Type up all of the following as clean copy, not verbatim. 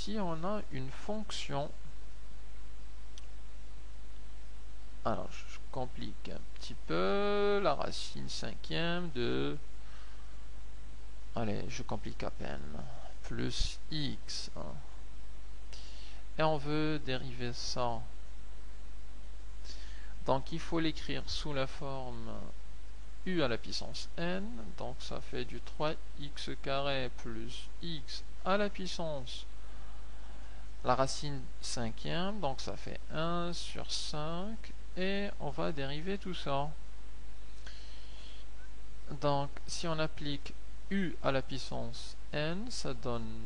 si on a une fonction, alors je complique un petit peu, la racine cinquième de, allez, je complique à peine, plus x, hein. Et on veut dériver ça. Donc il faut l'écrire sous la forme u à la puissance n, donc ça fait du 3x carré plus x à la puissance la racine cinquième, donc ça fait 1 sur 5, et on va dériver tout ça. Donc si on applique u à la puissance n, ça donne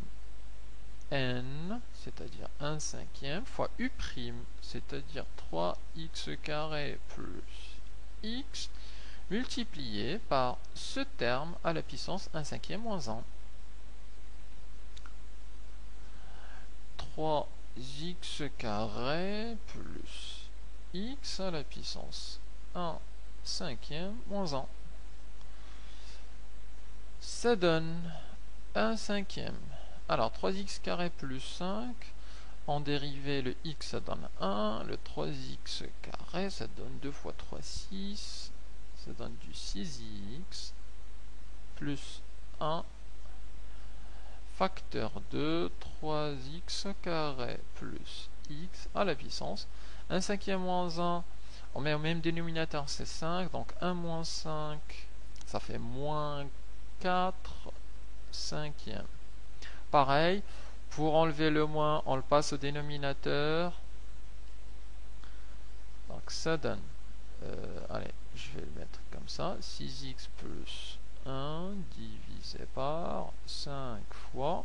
n, c'est-à-dire 1 cinquième, fois u', c'est-à-dire 3x carré plus x, multiplié par ce terme à la puissance 1 cinquième moins 1. 3x carré plus x à la puissance 1 cinquième moins 1. Ça donne 1 cinquième. Alors 3x carré plus 5, en dérivé le x ça donne 1, le 3x carré ça donne 2 fois 3, 6, ça donne du 6x plus 1 facteur de 3x carré plus x à la puissance 1 cinquième moins 1, on met au même dénominateur, c'est 5, donc 1 moins 5, ça fait moins 4 cinquième. Pareil, pour enlever le moins, on le passe au dénominateur, donc ça donne, allez, je vais le mettre comme ça, 6x plus 1 divisé par 5 fois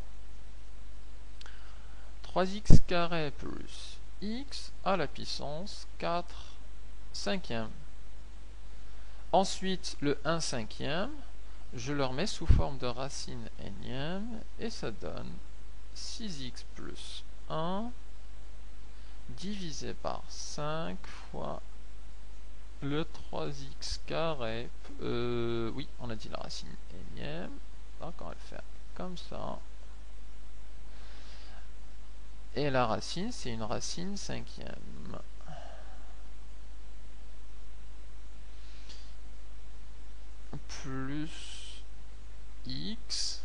3x carré plus x à la puissance 4 cinquième. Ensuite, le 1 cinquième, je le remets sous forme de racine énième, et ça donne 6x plus 1 divisé par 5 fois le 3x carré, oui, on a dit la racine énième, donc on va le faire comme ça. Et la racine, c'est une racine cinquième. Plus x,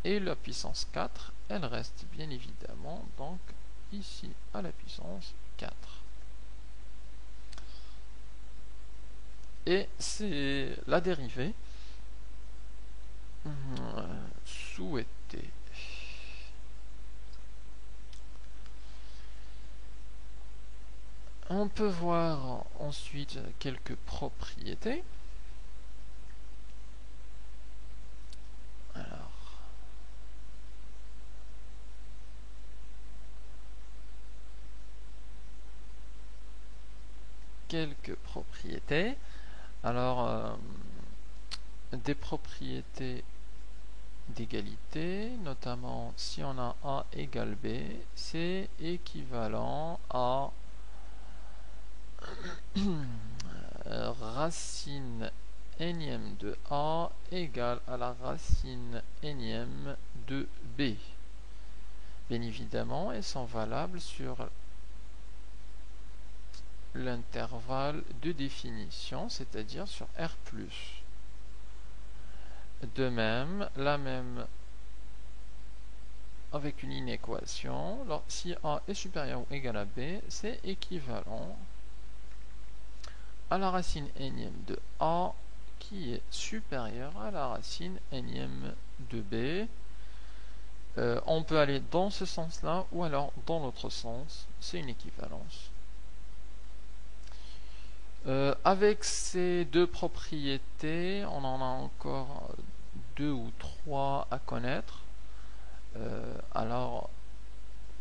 et la puissance 4, elle reste bien évidemment, donc ici à la puissance 4. Et c'est la dérivée souhaitée. On peut voir ensuite quelques propriétés. Alors, quelques propriétés. Alors, des propriétés d'égalité, notamment si on a A égale B, c'est équivalent à racine énième de A égale à la racine énième de B. Bien évidemment, elles sont valables sur l'intervalle de définition, c'est-à-dire sur R+. De même, la même avec une inéquation, alors, si A est supérieur ou égal à B, c'est équivalent à la racine énième de A qui est supérieure à la racine énième de B. On peut aller dans ce sens-là ou alors dans l'autre sens, c'est une équivalence. Avec ces deux propriétés, on en a encore 2 ou 3 à connaître. Alors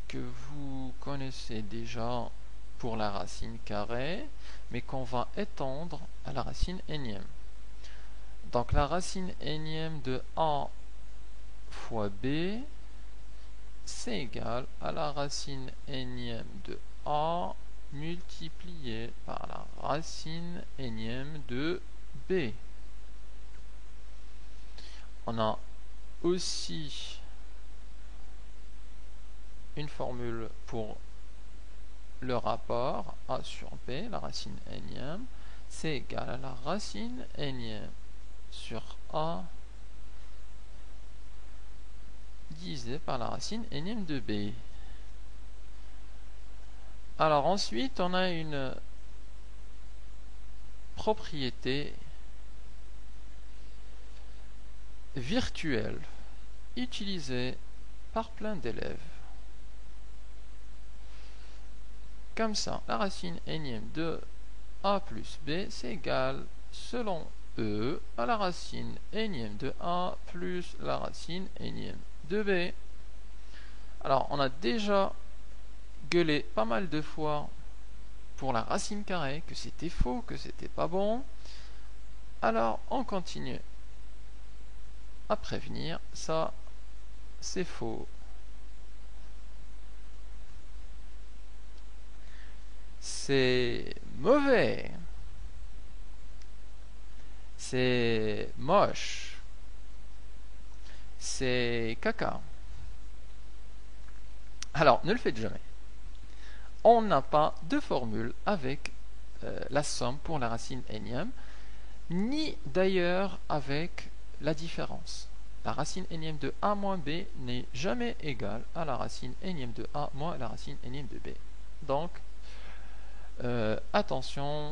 que vous connaissez déjà pour la racine carrée, mais qu'on va étendre à la racine énième. Donc la racine énième de A fois B, c'est égal à la racine énième de A multiplié par la racine énième de B. On a aussi une formule pour le rapport a sur b, la racine énième, c'est égal à la racine énième sur a divisé par la racine énième de b. Alors ensuite, on a une propriété virtuelle utilisée par plein d'élèves. Comme ça, la racine énième de a plus b, c'est égal, selon E, à la racine énième de a plus la racine énième de b. Alors, on a déjà gueulé pas mal de fois pour la racine carrée, que c'était faux, que c'était pas bon. Alors, on continue à prévenir, ça, c'est faux. C'est mauvais. C'est moche. C'est caca. Alors, ne le faites jamais. On n'a pas de formule avec la somme pour la racine énième, ni d'ailleurs avec la différence. La racine énième de a moins b n'est jamais égale à la racine énième de a moins la racine énième de b. Donc, attention,